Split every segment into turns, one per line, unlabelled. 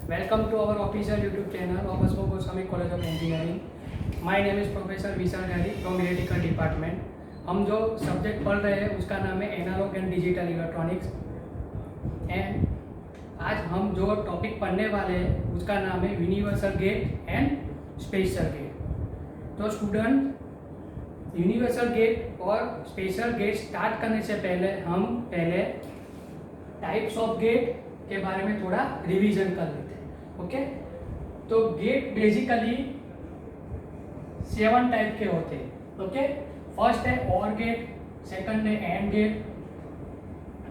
Welcome to our official YouTube channel of Asmo Goswami College of Engineering. My name is Professor Vishal Gari from Electrical Department. हम जो subject पढ़ रहे हैं उसका नाम है analog and digital electronics. And आज हम जो टॉपिक पढ़ने वाले हैं उसका नाम है universal gate and special gate. तो स्टूडेंट, यूनिवर्सल गेट और स्पेशल गेट स्टार्ट करने से पहले हम टाइप्स ऑफ गेट के बारे में थोड़ा रिवीजन कर लेते हैं। ओके, तो गेट बेसिकली 7 टाइप के होते हैं। ओके, फर्स्ट है और गेट, सेकंड है एंड गेट,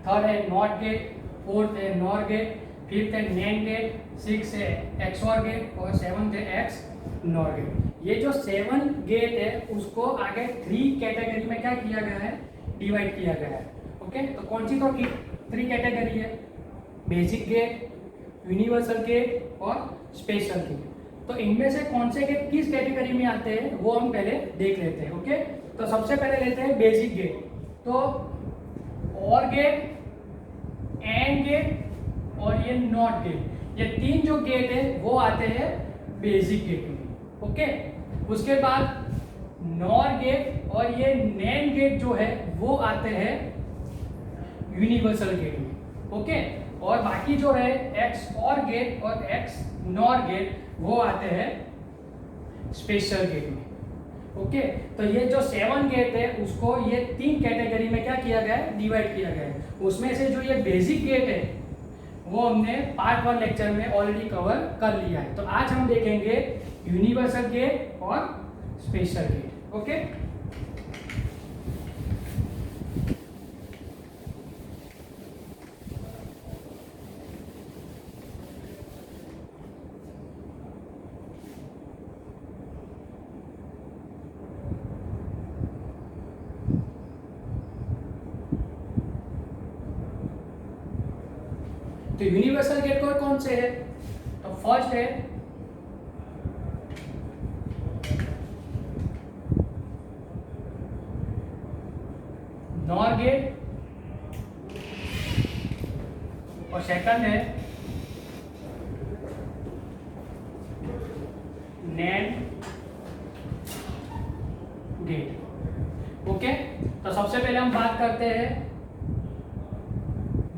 थर्ड है नॉट गेट, फोर्थ है नॉर गेट, फिफ्थ है नैंड गेट, सिक्स है एक्सऑर गेट और सेवंथ है एक्स नॉर गेट। ये जो 7 गेट है उसको आगे 3 कैटेगरी में क्या किया गया है, डिवाइड किया गया है। ओके, तो कौन सी तो 3 कैटेगरी है, बेसिक गेट, यूनिवर्सल गेट और स्पेशल गेट। तो इनमें से कौन से गेट किस कैटेगरी में आते हैं वो हम पहले देख लेते हैं। ओके, तो सबसे पहले लेते हैं बेसिक गेट। तो और गेट, एंड गेट और ये नॉट गेट, ये 3 जो गेट है वो आते हैं बेसिक गेट में। ओके, उसके बाद नॉर गेट और ये नैंड गेट जो है वो आते हैं यूनिवर्सल गेट में। ओके, और बाकी जो है एक्स और गेट और एक्स नॉर गेट वो आते हैं स्पेशल गेट में। ओके, तो ये जो 7 गेट है उसको ये 3 कैटेगरी में क्या किया गया है, डिवाइड किया गया है। उसमें से जो ये बेसिक गेट है वो हमने पार्ट 1 लेक्चर में ऑलरेडी कवर कर लिया है। तो आज हम देखेंगे यूनिवर्सल गेट और स्पेशल गेट। ओके, तो यूनिवर्सल गेट कौन से है, तो फर्स्ट है नॉर गेट और सेकंड है नैंड गेट। ओके, तो सबसे पहले हम बात करते हैं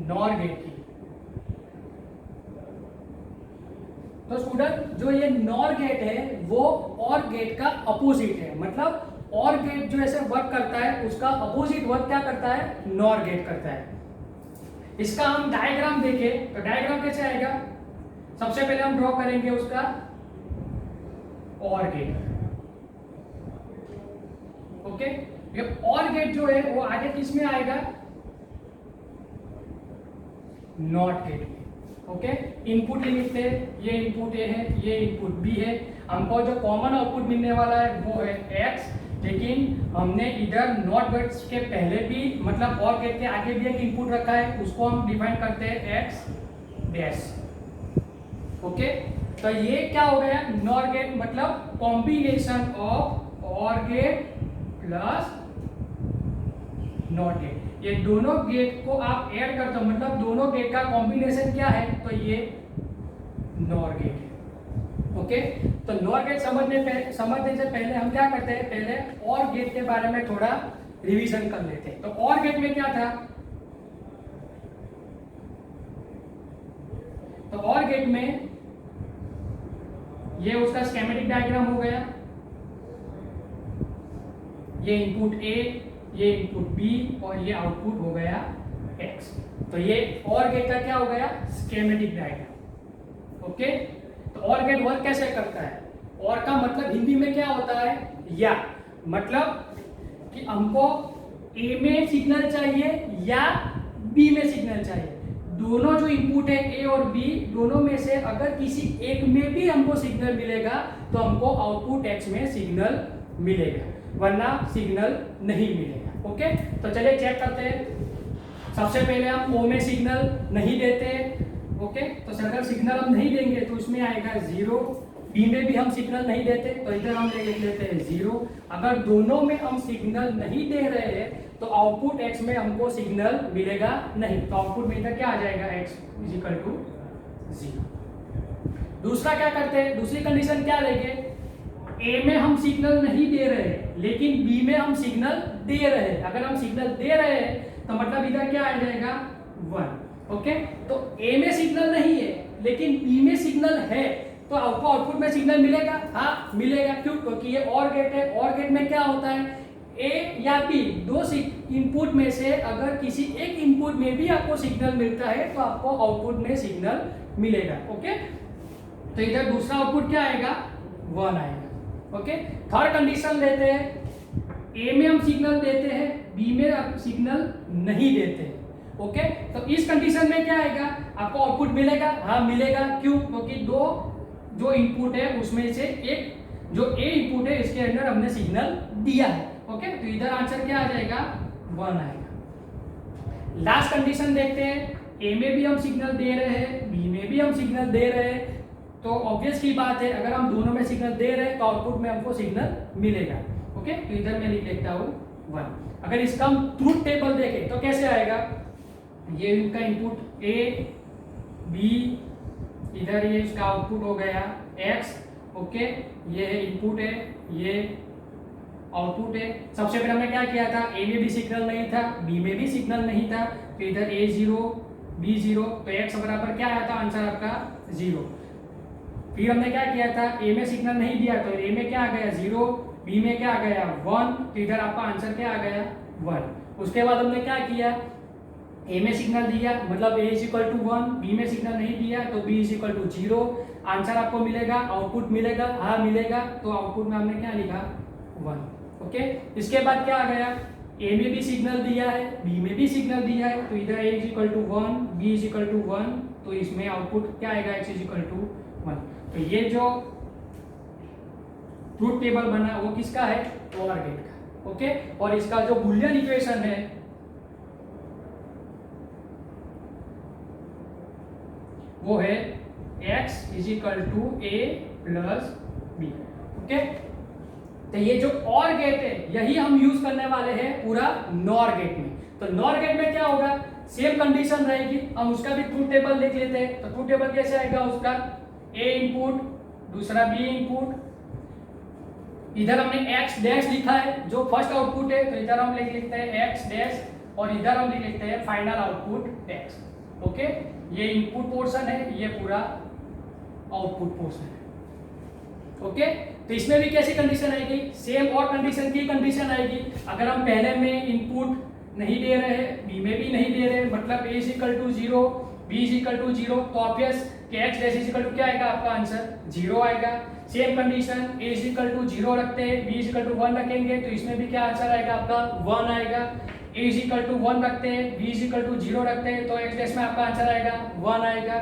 नॉर गेट की। तो स्टूडेंट, जो ये नॉर गेट है वो और गेट का अपोजिट है। मतलब और गेट जो ऐसे वर्क करता है उसका अपोजिट वर्क क्या करता है, नॉर गेट करता है। इसका हम डायग्राम देखें तो डायग्राम कैसे आएगा, सबसे पहले हम ड्रॉ करेंगे उसका और गेट। ओके, ये और गेट जो है वो आगे किस में आएगा, नॉट गेट में। ओके, इनपुट लिमिट है, ये इनपुट ए है, ये इनपुट बी है। हमको जो कॉमन आउटपुट मिलने वाला है वो है एक्स, लेकिन हमने इधर नॉट गेट के पहले भी मतलब और गेट के आगे भी एक इनपुट रखा है, उसको हम डिफाइन करते हैं एक्स डैश। ओके, तो ये क्या हो गया, नॉर गेट मतलब कॉम्बिनेशन ऑफ और गेट प्लस नॉट गेट। ये दोनों गेट को आप ऐड करते हो मतलब दोनों गेट का कॉम्बिनेशन क्या है, तो ये नॉर गेट है। ओके, तो नॉर गेट समझने से पहले हम क्या करते हैं, पहले और गेट के बारे में थोड़ा रिवीजन कर लेते हैं। तो और गेट में क्या था, तो और गेट में ये उसका स्कीमेटिक डायग्राम हो गया, ये इनपुट ए, ये इनपुट बी और ये आउटपुट हो गया एक्स। तो ये और गेट का क्या हो गया, स्कीमेटिक डायग्राम। ओके, तो और गेट वर्क कैसे करता है, और का मतलब हिंदी में क्या होता है, या मतलब कि हमको ए में सिग्नल चाहिए या बी में सिग्नल चाहिए। दोनों जो इनपुट है ए और बी, दोनों में से अगर किसी एक में भी हमको सिग्नल मिलेगा तो हमको आउटपुट एक्स में सिग्नल मिलेगा, वरना सिग्नल नहीं मिलेगा। ओके, तो चलिए चेक करते हैं। सबसे पहले हम ओ में सिग्नल नहीं देते। ओके, तो अगर सिग्नल हम नहीं देंगे तो इसमें आएगा 0, बी में भी हम सिग्नल नहीं देते तो इधर हम लिख लेते हैं 0। अगर दोनों में हम सिग्नल नहीं दे रहे हैं तो आउटपुट एक्स में हमको सिग्नल मिलेगा नहीं, तो आउटपुट में इधर क्या आ जाएगा, एक्स इज इक्वल टू 0। दूसरा क्या करते हैं, दूसरी कंडीशन क्या लेंगे, ए में हम सिग्नल नहीं दे रहे हैं लेकिन बी में हम सिग्नल दे रहे हैं। अगर हम सिग्नल दे रहे हैं तो मतलब इधर क्या आ जाएगा 1। ओके, तो ए में सिग्नल नहीं है लेकिन बी में सिग्नल है, तो आपको आउटपुट में सिग्नल मिलेगा, हाँ मिलेगा। क्यों? क्योंकि ये और गेट है। और गेट में क्या होता है, ए या बी दो इनपुट में से अगर किसी एक इनपुट में भी आपको सिग्नल मिलता है तो आपको आउटपुट में सिग्नल मिलेगा। ओके, तो इधर दूसरा आउटपुट क्या आएगा, 1 आएगा। ओके, थर्ड कंडीशन लेते हैं, ए में हम सिग्नल देते हैं, बी में आप सिग्नल नहीं देते हैं। ओके, तो इस कंडीशन में क्या आएगा, आपको आउटपुट मिलेगा, हाँ मिलेगा। क्यों? क्योंकि दो जो इनपुट है उसमें से एक जो ए इनपुट है इसके अंदर हमने सिग्नल दिया है। ओके, तो इधर आंसर क्या आ जाएगा, 1 आएगा। लास्ट कंडीशन देखते हैं, ए में भी हम सिग्नल दे रहे हैं, बी में भी हम सिग्नल दे रहे हैं, तो ऑब्वियस की बात है अगर हम दोनों में सिग्नल दे रहे हैं तो आउटपुट में हमको सिग्नल मिलेगा। ओके, तो इधर मैं लिख लेता हूँ 1। अगर इसका हम ट्रूथ टेबल देखें तो कैसे आएगा, ये इनका इनपुट ए बी, इधर ये इसका आउटपुट हो गया x। ओके, ये इनपुट है, ये आउटपुट है। सबसे पहले हमने क्या किया था, ए में भी सिग्नल नहीं था, बी में भी सिग्नल नहीं था, तो इधर a0 b0, तो x बराबर क्या आया था, आंसर आपका 0। फिर हमने क्या किया था, ए में सिग्नल नहीं दिया तो ए में क्या आ गया 0, बी में क्या आ गया 1, तो इधर आपका आंसर क्या आ गया 1। उसके बाद हमने क्या किया, ए में सिग्नल दिया मतलब a is equal to 1, B में सिग्नल नहीं दिया तो b is equal to 0, answer आपको मिलेगा, आउटपुट मिलेगा, हाँ मिलेगा, तो आउटपुट में हमने क्या लिखा 1। ओके, इसके बाद क्या आ गया, ए में भी सिग्नल दिया है, बी में भी सिग्नल दिया है, तो इधर a is equal to 1, b is equal to 1, तो इसमें आउटपुट क्या आएगा, x इज इक्वल टू 1। तो ये जो ट्रूथ टेबल बना वो किसका है, OR गेट का। ओके, और इसका जो बुलियन इक्वेशन है वो है x is equal to a plus B. Okay, तो ये जो OR गेट है यही हम यूज करने वाले हैं पूरा NOR गेट में। तो NOR गेट में क्या होगा, सेम कंडीशन रहेगी, हम उसका भी ट्रूथ टेबल देख लेते हैं। तो ट्रूथ टेबल कैसे आएगा, उसका a इनपुट, दूसरा b इनपुट, इधर हमने x डैश लिखा है जो फर्स्ट आउटपुट है, तो इधर हम लिख लेते हैं x डैश, और इधर हम लिख लेते हैं फाइनल आउटपुट x। ओके, ये इनपुट पोर्शन है, ये पूरा आउटपुट पोर्शन है। ओके, तो इसमें भी कैसी कंडीशन आएगी, सेम और कंडीशन की कंडीशन आएगी। अगर हम पहले में इनपुट नहीं दे रहे हैं, बी में भी नहीं दे रहे, मतलब a is equal to 0, b is equal to 0, तो ऑब्वियस कि x dash is equal to क्या आएगा, आपका आंसर 0 आएगा। Same condition a is equal to 0 रखते हैं, b इज इक्वल टू 1 रखेंगे, तो इसमें भी क्या आंसर आएगा, आपका 1 आएगा। a इज इक्वल टू 1 रखते हैं, b इज इक्वल टू 0 रखते हैं, तो x डैश में आपका आंसर आएगा 1 आएगा।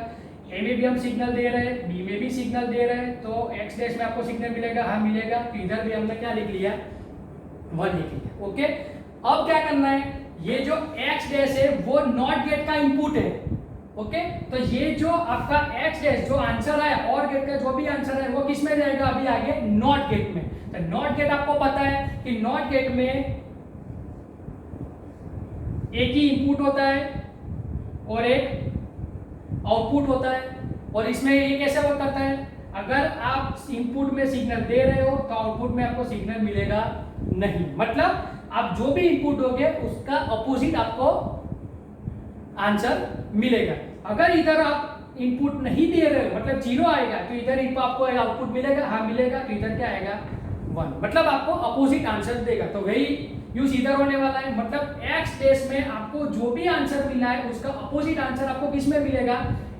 a में भी हम सिग्नल दे रहे हैं, b में भी सिग्नल दे रहे हैं, तो x डैश में आपको सिग्नल मिलेगा, हाँ मिलेगा, तो इधर भी हमने क्या लिख लिया, 1 लिख लिया। ओके, अब क्या करना है, ये जो x डैश है वो नॉट गेट का इनपुट है। ओके, तो ये जो आपका x डैश जो आंसर है और गेट का जो भी आंसर है वो किस में जाएगा, अभी आगे नॉट गेट में। तो नॉट गेट आपको पता है कि नॉट गेट में एक ही इनपुट होता है और एक आउटपुट होता है, और इसमें ये कैसे वर्क करता है, अगर आप इनपुट में सिग्नल दे रहे हो तो आउटपुट में आपको सिग्नल मिलेगा नहीं, मतलब आप जो भी इनपुट दोगे उसका अपोजिट आपको आंसर मिलेगा। अगर इधर आप इनपुट नहीं दे रहे हो मतलब 0 आएगा, तो इधर इनको आपको आउटपुट मिलेगा, हाँ मिलेगा, तो इधर क्या आएगा 1, मतलब आपको अपोजिट आंसर देगा। तो वही यूज इधर होने वाला है, मतलब x डैश में आपको जो भी आंसर मिला है उसका अपोजिट आंसर आपको किस में मिलेगा,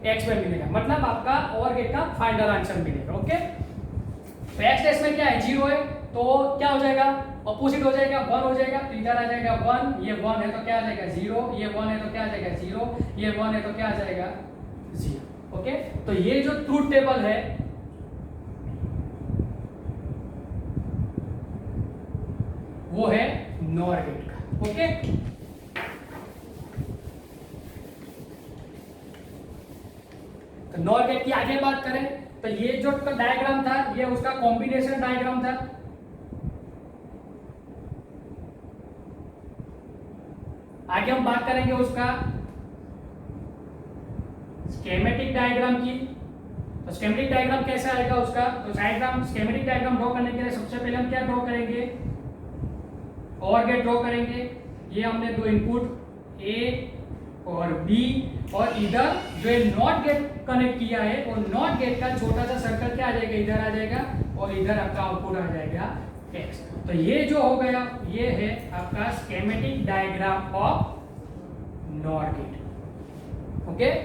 x में मिलेगा, मतलब आपका OR गेट का फाइनल आंसर मिलेगा। ओके, तो x डैश में क्या है 0 है, तो क्या हो जाएगा, अपोजिट हो जाएगा 1 हो जाएगा, तो इधर आ जाएगा 1, ये 1 है तो क्या आ जाएगा 0, ये 1 है तो क्या आ जाएगा 0, ये 1 है तो क्या आ जाएगा 0। ओके, तो ये जो ट्रूथ टेबल है वो है NOR गेट का। ओके, तो NOR गेट की आगे बात करें तो ये जो डायग्राम था ये उसका कॉम्बिनेशन डायग्राम था। आगे हम बात करेंगे उसका स्कीमेटिक डायग्राम की। तो स्केमेटिक डायग्राम कैसे आएगा उसका, तो डायग्राम स्केमेटिक डायग्राम ड्रॉ करने के लिए सबसे पहले हम क्या ड्रॉ करेंगे, और गेट ड्रॉ करेंगे। ये हमने दो इनपुट ए और बी, और इधर जो नॉट गेट कनेक्ट किया है वो नॉट गेट का छोटा सा सर्कल क्या आ जाएगा, इधर आ जाएगा, और इधर आपका आउटपुट आ जाएगा एक्स। तो ये जो हो गया ये है आपका schematic diagram of NOT gate. Okay,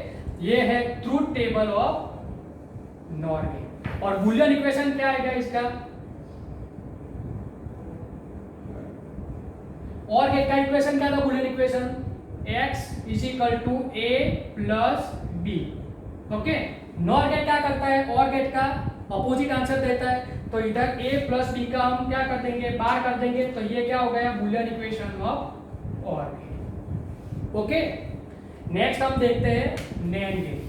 ये है truth table of NOT gate. और बूलियन इक्वेशन क्या आएगा इसका, और गेट का इक्वेशन क्या था, Boolean equation x is equal to a plus B. Okay, NOT gate क्या करता है, और गेट का अपोजिट आंसर देता है, तो इधर a प्लस बी का हम क्या कर देंगे, बार कर देंगे, तो ये क्या हो गया, बूलियन इक्वेशन ऑफ और गेट। ओके, नेक्स्ट हम देखते हैं नैंड गेट।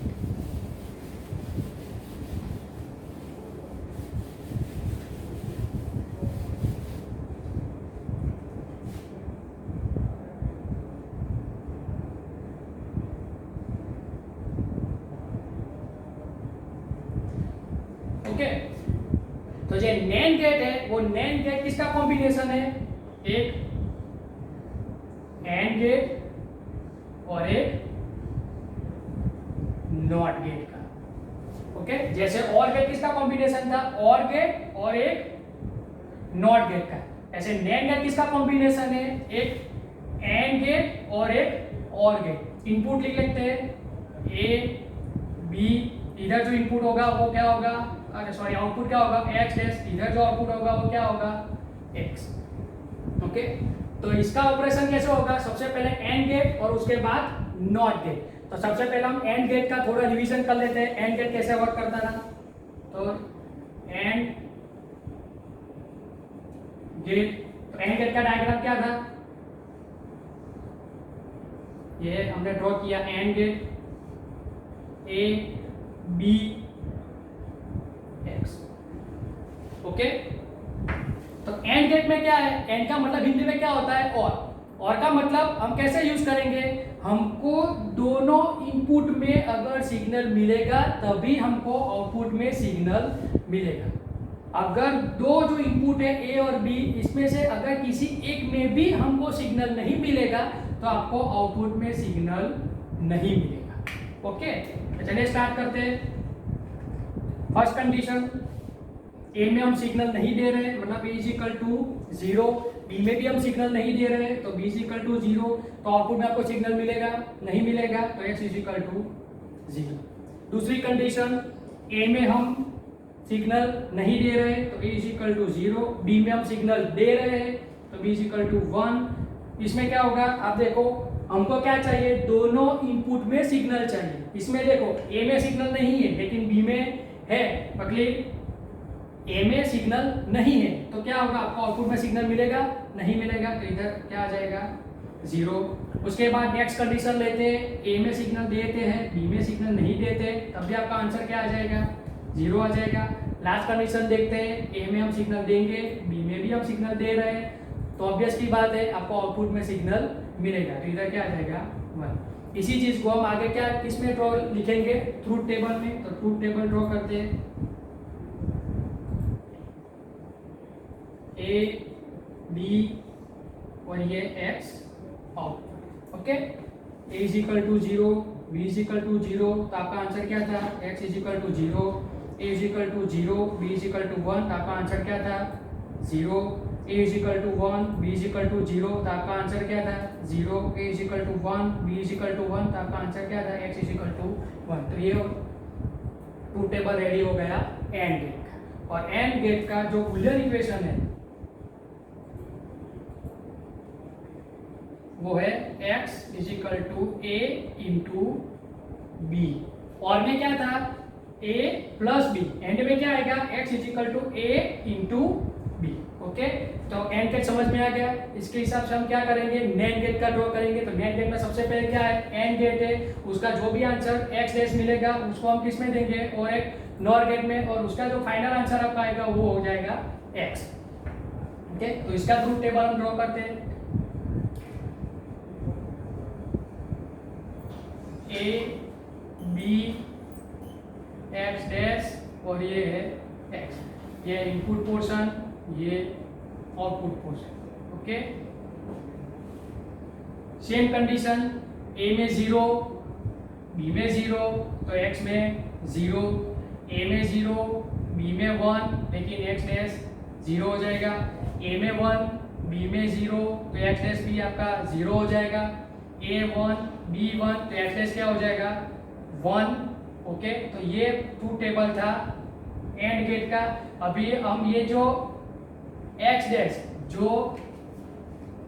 ओके, तो जो नैंड गेट है वो नैंड गेट किसका कॉम्बिनेशन है, एक एंड गेट और एक नॉट गेट का। ओके, जैसे और गेट किसका कॉम्बिनेशन था, और गेट और एक नॉट गेट का, ऐसे नैंड गेट किसका कॉम्बिनेशन है, एक एंड गेट और एक और गेट। इनपुट लिख लेते हैं ए बी, इधर जो इनपुट होगा वो क्या होगा, अरे सॉरी आउटपुट क्या होगा एक्स डैश, इधर जो आउटपुट होगा वो क्या होगा एक्स। ओके, तो इसका ऑपरेशन कैसे होगा, सबसे पहले एंड गेट और उसके बाद नॉट गेट। तो सबसे पहले हम एंड गेट का थोड़ा रिवीजन कर लेते हैं, एंड गेट कैसे वर्क करता था। तो एंड गेट का डायग्राम क्या था, ये हमने ड्रॉ किया AND gate A B X. Okay, तो एंड गेट में क्या है, एंड का मतलब हिंदी में क्या होता है, और का मतलब हम कैसे यूज करेंगे, हमको दोनों इनपुट में अगर सिग्नल मिलेगा तभी हमको आउटपुट में सिग्नल मिलेगा। अगर दो जो इनपुट है ए और बी, इसमें से अगर किसी एक में भी हमको सिग्नल नहीं मिलेगा तो आपको आउटपुट में सिग्नल नहीं मिलेगा। ओके, तो चलिए स्टार्ट करते हैं। फर्स्ट कंडीशन, ए में हम सिग्नल नहीं दे रहे मतलब ए इज इक्वल टू 0, बी में भी हम सिग्नल नहीं दे रहे तो बी इज इक्वल टू 0, तो आउटपुट में आपको सिग्नल मिलेगा नहीं मिलेगा, तो एक्स इज इक्वल टू 0। दूसरी कंडीशन, ए में हम सिग्नल नहीं दे रहे तो ए इज इक्वल टू 0, बी में हम सिग्नल दे रहे हैं तो बी इज इक्वल टू 1। इसमें क्या होगा, आप देखो हमको क्या चाहिए, दोनों इनपुट में सिग्नल चाहिए। इसमें देखो ए में सिग्नल नहीं है लेकिन बी में है, मतलब ए में सिग्नल नहीं है तो क्या होगा, आपको आउटपुट में सिग्नल मिलेगा नहीं मिलेगा, तो इधर क्या आ जाएगा 0। उसके बाद नेक्स्ट कंडीशन लेते हैं, ए में सिग्नल देते हैं बी में सिग्नल नहीं देते, तब भी आपका आंसर क्या आ जाएगा 0 आ जाएगा। लास्ट कंडीशन देखते हैं, ए में हम सिग्नल देंगे बी में भी हम सिग्नल दे रहे हैं तो ऑब्वियस की बात है आपको आउटपुट में सिग्नल मिलेगा, तो इधर क्या आ जाएगा 1। इसी चीज को हम आगे क्या किसमें ड्रॉ लिखेंगे, ट्रूथ टेबल में। तो ट्रूथ टेबल ड्रॉ करते हैं, ए बी और ये X output. Okay, A is equal to 0, B is equal to 0, तो आपका आंसर क्या था, X is equal to 0, A is equal to 0, B is equal to 1, तो आपका आंसर क्या था 0, A is equal to 1, B is equal to 0, तो आपका आंसर क्या था 0, A is equal to 1, B is equal to 1, तो आपका आंसर क्या था एक्स इज इक्वल टू 1। तो ये ट्रूथ टेबल रेडी हो गया एंड गेट का। और एंड गेट का जो बूलियन इक्वेशन है वो है x is equal to A into B, और में क्या था a प्लस बी, एंड में क्या आएगा x is equal to A into B. Okay, तो एंड गेट समझ में आ गया। इसके हिसाब से हम क्या करेंगे, नैंड गेट का ड्रॉ करेंगे। तो नैंड गेट में सबसे पहले क्या है, एंड गेट है, उसका जो भी आंसर x डैश मिलेगा उसको हम किस में देंगे, और एक नॉर गेट में, और उसका जो फाइनल आंसर आपका आएगा वो हो जाएगा x। ओके, तो इसका ट्रूथ टेबल हम ड्रॉ करते हैं, ए बी एक्स डैश और ये है एक्स, ये इनपुट पोर्शन, ये output portion. Okay, same condition, A में 0, बी में 0 तो एक्स में 0, ए में 0, बी में 1 लेकिन एक्स डैश 0 हो जाएगा, ए में 1, बी में 0 तो एक्स डैश भी आपका 0 हो जाएगा, ए 1, बी 1 तो एक्स डैश क्या हो जाएगा 1। ओके, तो ये ट्रूथ टेबल था एंड गेट का। अभी हम ये जो एक्स डैश जो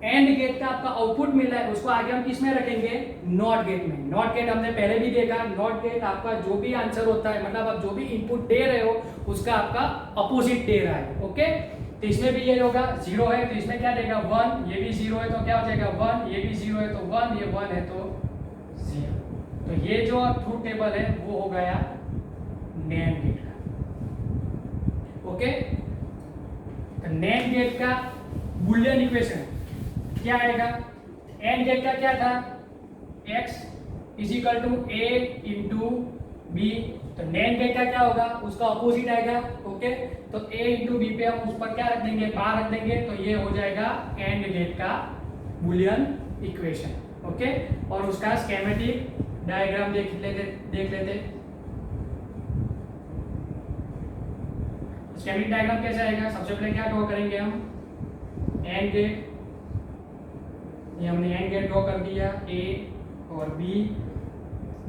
एंड गेट का आपका आउटपुट मिला है उसको आगे हम किस में रखेंगे, नॉट गेट में। नॉट गेट हमने पहले भी देखा, नॉट गेट आपका जो भी आंसर होता है, मतलब आप जो भी इनपुट दे रहे हो उसका आपका अपोजिट दे रहा है। ओके, तो इसमें भी ये होगा 0 है तो इसमें क्या देगा 1, ये भी 0 है तो क्या हो जाएगा 1, ये भी 0 है तो 1, ये 1 है तो 0। तो ये जो ट्रूथ टेबल है वो हो गया नैंड गेट का। ओके, तो नैंड गेट का बुलियन इक्वेशन क्या आएगा, एंड गेट का क्या था x is equal to a into B, तो नैंड गेट का क्या होगा उसका अपोजिट आएगा। ओके, तो a इंटू बी पे हम उस पर क्या रख देंगे, बार रख देंगे, तो ये हो जाएगा एंड गेट का बुलियन इक्वेशन। ओके, और उसका स्कीमेटिक डायग्राम देख लेते। स्कीमेटिक डायग्राम कैसे आएगा, सबसे पहले क्या ड्रॉ करेंगे हम, एंड गेट, ये हमने एंड गेट ड्रॉ कर दिया ए और बी,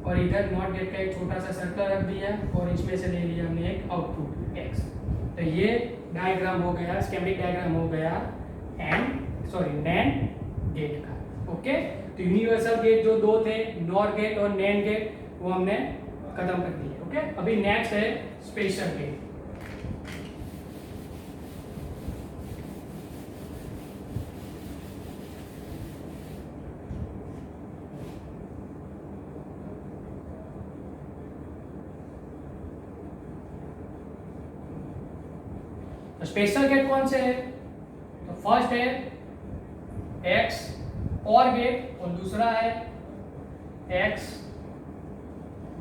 और इधर नॉट गेट का एक छोटा सा सर्कल रख दिया और इसमें से ले लिया हमने एक आउटपुट एक्स। तो ये डायग्राम हो गया, स्कीमेटिक डायग्राम हो गया नैंड गेट का। ओके, तो यूनिवर्सल गेट जो दो थे नॉर गेट और नैंड गेट वो हमने खत्म कर दिए। ओके, अभी नेक्स्ट है स्पेशल गेट। तो स्पेशल गेट कौन से है, तो फर्स्ट है एक्स और गेट और दूसरा है एक्स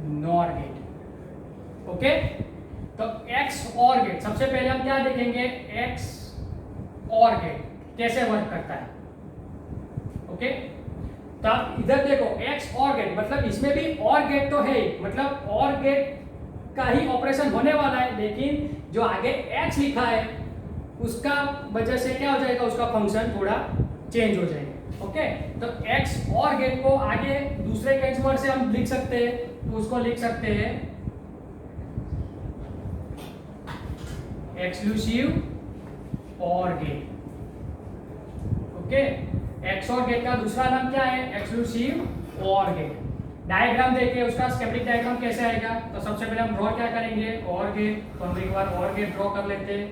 नॉर गेट। ओके, तो एक्स और गेट, सबसे पहले हम क्या देखेंगे, एक्स और गेट कैसे वर्क करता है। ओके, तो आप इधर देखो एक्स और गेट, मतलब इसमें भी और गेट तो है, मतलब और गेट का ही ऑपरेशन होने वाला है, लेकिन जो आगे x लिखा है उसका वजह से क्या हो जाएगा, उसका फंक्शन थोड़ा चेंज हो जाएगा। ओके, तो x और गेट को आगे दूसरे कैचवर्ड से हम लिख सकते हैं, तो उसको लिख सकते हैं एक्सक्लूसिव और गेट। ओके, x और गेट का दूसरा नाम क्या है, एक्सक्लूसिव और गेट। डायग्राम देखिए उसका स्कीमेटिक डायग्राम कैसे आएगा, तो सबसे पहले हम ड्रॉ क्या करेंगे, और गेट, तो हम एक बार और गेट ड्रॉ कर लेते हैं।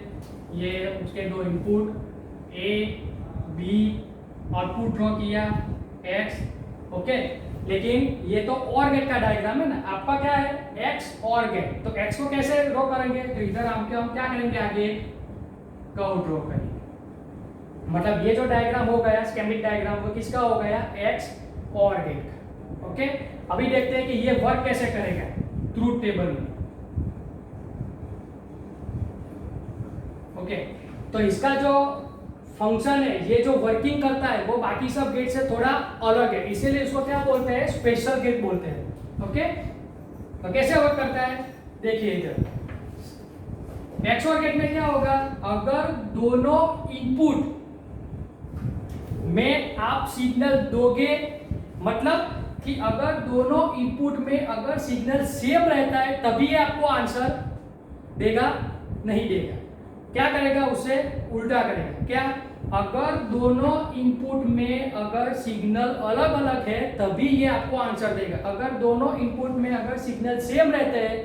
ये उसके दो input A B, output draw किया एक्स। ओके, लेकिन ये तो और गेट का डायग्राम है ना, आपका क्या है एक्स और गेट, तो एक्स को कैसे ड्रॉ करेंगे, तो इधर हम क्या करेंगे, आगे कर्व ड्रॉ करेंगे। मतलब ये जो डायग्राम हो गया स्कीमेटिक डायग्राम वो किसका हो गया, एक्स और गेट का। ओके, अभी देखते हैं कि ये वर्क कैसे करेगा ट्रूथ टेबल में। ओके, तो इसका जो फंक्शन है, ये जो वर्किंग करता है वो बाकी सब गेट से थोड़ा अलग है, इसीलिए इसको क्या बोलते हैं, स्पेशल गेट बोलते हैं। ओके, तो कैसे वर्क करता है देखिए इधर एक्स और गेट में क्या होगा, अगर दोनों इनपुट में आप सिग्नल दोगे, मतलब कि अगर दोनों इनपुट में अगर सिग्नल सेम रहता है तभी ये आपको आंसर देगा, नहीं देगा। क्या करेगा, उसे उल्टा करेगा। क्या, अगर दोनों इनपुट में अगर सिग्नल अलग अलग है तभी ये आपको आंसर देगा, अगर दोनों इनपुट में अगर सिग्नल सेम रहते हैं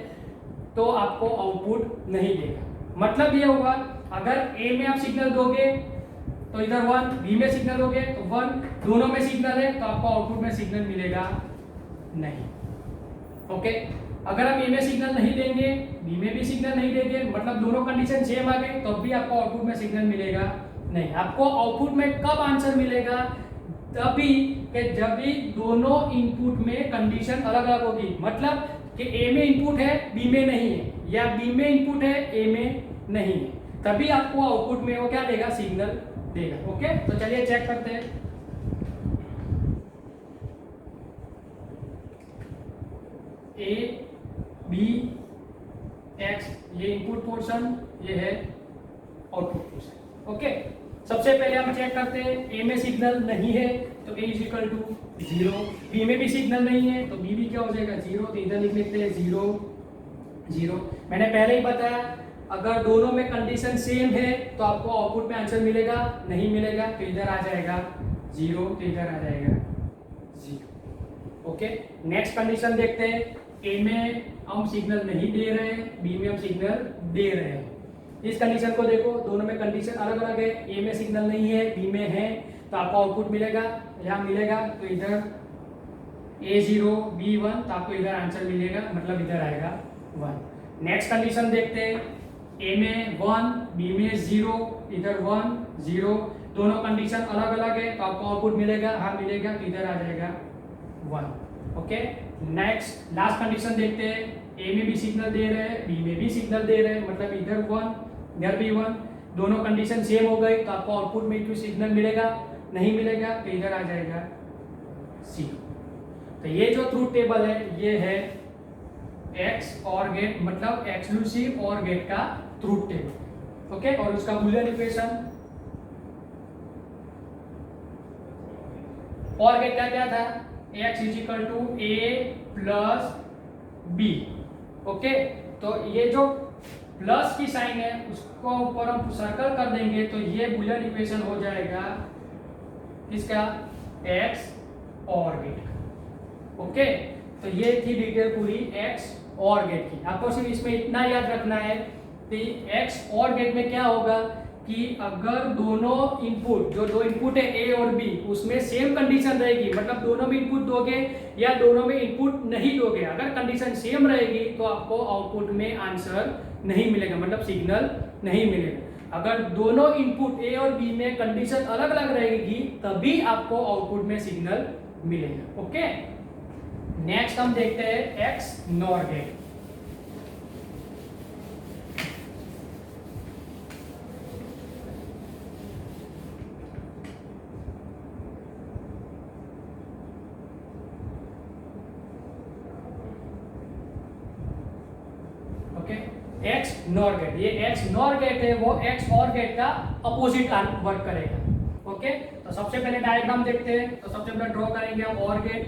तो आपको आउटपुट नहीं देगा। मतलब ये होगा, अगर ए में आप सिग्नल दोगे तो इधर 1, बी में सिग्नल दोगे तो 1, दोनों में सिग्नल है तो आपको आउटपुट में सिग्नल मिलेगा नहीं। ओके, अगर हम ए में सिग्नल नहीं देंगे, बी में भी सिग्नल नहीं देंगे, मतलब दोनों कंडीशन सेम आ गए, तब भी आपको आउटपुट में सिग्नल मिलेगा नहीं। आपको आउटपुट में कब आंसर मिलेगा, तभी कि जब भी दोनों इनपुट में कंडीशन अलग अलग होगी। मतलब कि ए में इनपुट है बी में नहीं है, या बी में इनपुट है ए में नहीं है, तभी आपको आउटपुट में वो क्या देगा, सिग्नल देगा। ओके, तो चलिए चेक करते हैं। ए बी एक्स, ये इनपुट पोर्शन, ये है आउटपुट पोर्शन। ओके, सबसे पहले हम चेक करते हैं, ए में सिग्नल नहीं है तो ए इज इक्वल टू 0, बी में भी सिग्नल नहीं है तो बी भी क्या हो जाएगा 0, तो इधर लिख लेते हैं 0 0। मैंने पहले ही बताया अगर दोनों में कंडीशन सेम है तो आपको आउटपुट में आंसर मिलेगा, नहीं मिलेगा तो इधर आ जाएगा 0, तो इधर आ जाएगा 0। ओके, नेक्स्ट कंडीशन देखते हैं, ए में हम सिग्नल नहीं दे रहे हैं, बी में हम सिग्नल दे रहे हैं। इस कंडीशन को देखो, दोनों में कंडीशन अलग अलग है, ए में सिग्नल नहीं है बी में है, तो आपको आउटपुट मिलेगा, यहाँ मिलेगा तो इधर A0 B1, तो आपको इधर आंसर मिलेगा, मतलब इधर आएगा 1। नेक्स्ट कंडीशन देखते हैं, ए में 1 बी में 0, इधर 1 0, दोनों कंडीशन अलग अलग है तो आपको आउटपुट मिलेगा, हाँ मिलेगा, तो इधर आ जाएगा 1। ओके, नेक्स्ट लास्ट कंडीशन देखते हैं, ए में भी सिग्नल दे रहे हैं बी में भी सिग्नल दे रहे हैं, मतलब इधर 1 इधर भी 1, दोनों कंडीशन सेम हो गई तो आपको आउटपुट में कोई सिग्नल मिलेगा, नहीं मिलेगा तो इधर आ जाएगा 0। तो ये जो ट्रूथ टेबल है ये है एक्स और गेट, मतलब एक्सक्लूसिव और गेट का ट्रूथ टेबल। ओके, और उसका बूलियन इक्वेशन और गेट का क्या था, x is equal to A plus B. Okay, तो ये जो प्लस की साइन है उसको ऊपर हम सर्कल कर देंगे तो ये बूलियन इक्वेशन हो जाएगा इसका x और गेट। ओके, तो ये थी डिटेल पूरी x और गेट की। आपको सिर्फ इसमें इतना याद रखना है कि x और गेट में क्या होगा कि अगर दोनों इनपुट, जो दो इनपुट है a और b, उसमें सेम कंडीशन रहेगी, मतलब दोनों में इनपुट दोगे या दोनों में इनपुट नहीं दोगे, अगर कंडीशन सेम रहेगी तो आपको आउटपुट में आंसर नहीं मिलेगा, मतलब सिग्नल नहीं मिलेगा। अगर दोनों इनपुट a और b में कंडीशन अलग अलग रहेगी तभी आपको आउटपुट में सिग्नल मिलेगा। ओके, नेक्स्ट हम देखते हैं x NOR gate. X NOR gate, ये एक्स नॉर गेट है वो एक्स और गेट का अपोजिट वर्क करेगा। ओके, तो सबसे पहले डायग्राम देखते हैं, तो सबसे पहले ड्रॉ करेंगे हम और गेट।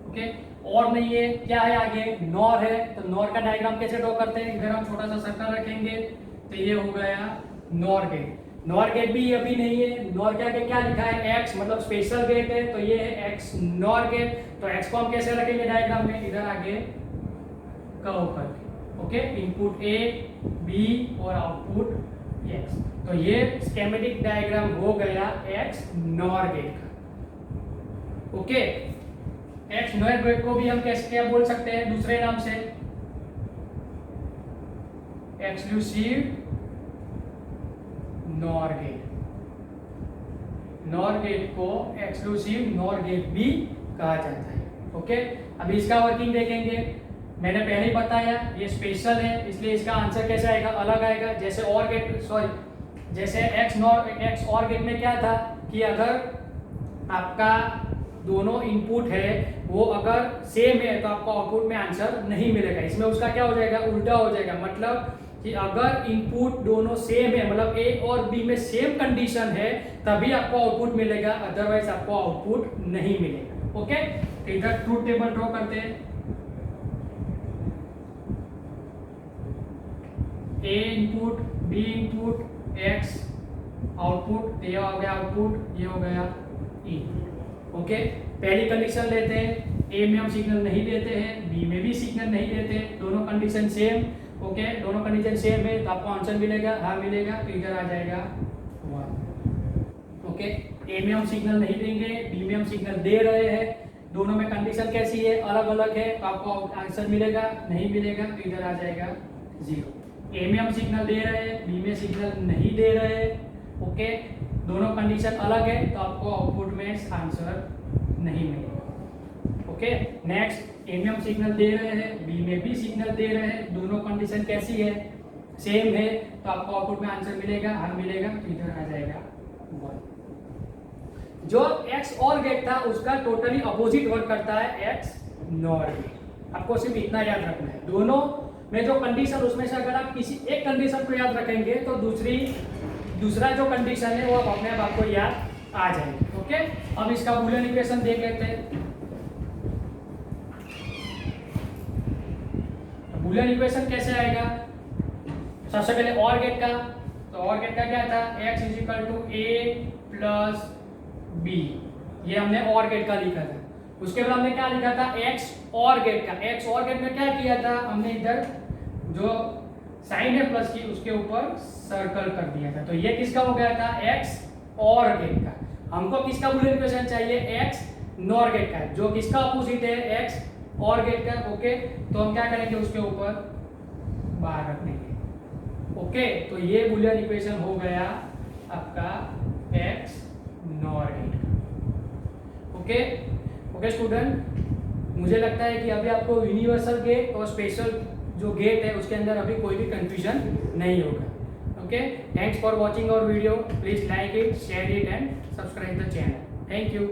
ओके, और नहीं है, क्या है आगे, नॉर है, तो नॉर का डायग्राम कैसे ड्रॉ करते हैं, इधर हम छोटा सा सर्कल रखेंगे तो ये हो गया नॉर गेट। नॉर गेट भी अभी नहीं है, नॉर के आगे क्या लिखा है x, मतलब स्पेशल गेट है, तो ये है x नॉर गेट। तो x को हम कैसे रखेंगे डायग्राम में, इधर आगे कर्व करके। ओके, इनपुट a b और आउटपुट x, तो ये स्कीमेटिक डायग्राम हो गया x नॉर गेट का। ओके, x नॉर गेट को भी हम कैसे क्या बोल सकते हैं दूसरे नाम से, exclusive NOR gate. NOR gate को एक्सक्लूसिव नॉर गेट भी कहा जाता है। ओके, अभी इसका वर्किंग देखेंगे। मैंने पहले ही बताया ये स्पेशल है, इसलिए इसका आंसर कैसे आएगा, अलग आएगा। जैसे और गेट, सॉरी, जैसे एक्स और गेट में क्या था कि अगर आपका दोनों इनपुट है वो अगर सेम है तो आपको आउटपुट में आंसर नहीं मिलेगा। इसमें उसका क्या हो जाएगा, उल्टा हो जाएगा, मतलब कि अगर इनपुट दोनों सेम है, मतलब ए और बी में सेम कंडीशन है तभी आपको आउटपुट मिलेगा, अदरवाइज आपको आउटपुट नहीं मिलेगा। ओके, तो इधर ट्रूथ टेबल ड्रॉ करते हैं। A input, B input, X output, ये हो गया आउटपुट, ये हो गया इनपुट। ओके, पहली कंडीशन लेते हैं, ए में हम सिग्नल नहीं देते हैं, बी में भी सिग्नल नहीं देते, दोनों कंडीशन सेम। ओके, दोनों कंडीशन सेम है तो आपको आंसर मिलेगा, हाँ मिलेगा, तो इधर आ जाएगा 1। ओके, ए में हम सिग्नल नहीं देंगे, बी में हम सिग्नल दे रहे हैं, दोनों में कंडीशन कैसी है, अलग अलग है, तो आपको आंसर मिलेगा, नहीं मिलेगा, तो इधर आ जाएगा 0। ए में हम सिग्नल दे रहे हैं, बी में सिग्नल नहीं दे रहे हैं। ओके, दोनों कंडीशन अलग है तो आपको आउटपुट में आंसर नहीं मिलेगा। ओके नेक्स्ट, ए में हम सिग्नल दे रहे हैं, बी में भी सिग्नल दे रहे हैं, दोनों कंडीशन कैसी है, सेम है, तो आपको आउटपुट में आंसर मिलेगा, हर मिलेगा, तो इधर आ जाएगा 1। जो एक्स और गेट था उसका टोटली अपोजिट वर्क करता है एक्स नॉर गेट। आपको सिर्फ इतना याद रखना है, दोनों में जो कंडीशन उसमें से अगर आप किसी एक कंडीशन को याद रखेंगे तो दूसरा जो कंडीशन है वो आप अपने आप आपको याद आ जाएंगे। ओके, अब इसका बूलियन इक्वेशन देख लेते हैं। बूलियन इक्वेशन कैसे आएगा, सबसे पहले और गेट का, तो और गेट का क्या था, x is equal to A plus B, ये हमने और गेट का लिखा था। उसके बाद हमने क्या लिखा था, x और गेट का। x और गेट में क्या किया था, हमने इधर जो साइन है प्लस की उसके ऊपर सर्कल कर दिया था, तो ये किसका हो गया था, x और गेट का। हमको किसका बूलियन इक्वेशन चाहिए, x नॉर गेट का, जो किसका अपोजिट है, x और गेट का। ओके, तो हम क्या करेंगे, उसके ऊपर बार रख देंगे। ओके, तो ये बूलियन इक्वेशन हो गया आपका x नॉर गेट का। ओके ओके स्टूडेंट, मुझे लगता है कि अभी आपको यूनिवर्सल गेट और स्पेशल जो गेट है उसके अंदर अभी कोई भी कंफ्यूजन नहीं होगा। Okay, thanks for watching our video, please like it, share it and subscribe the channel. Thank you.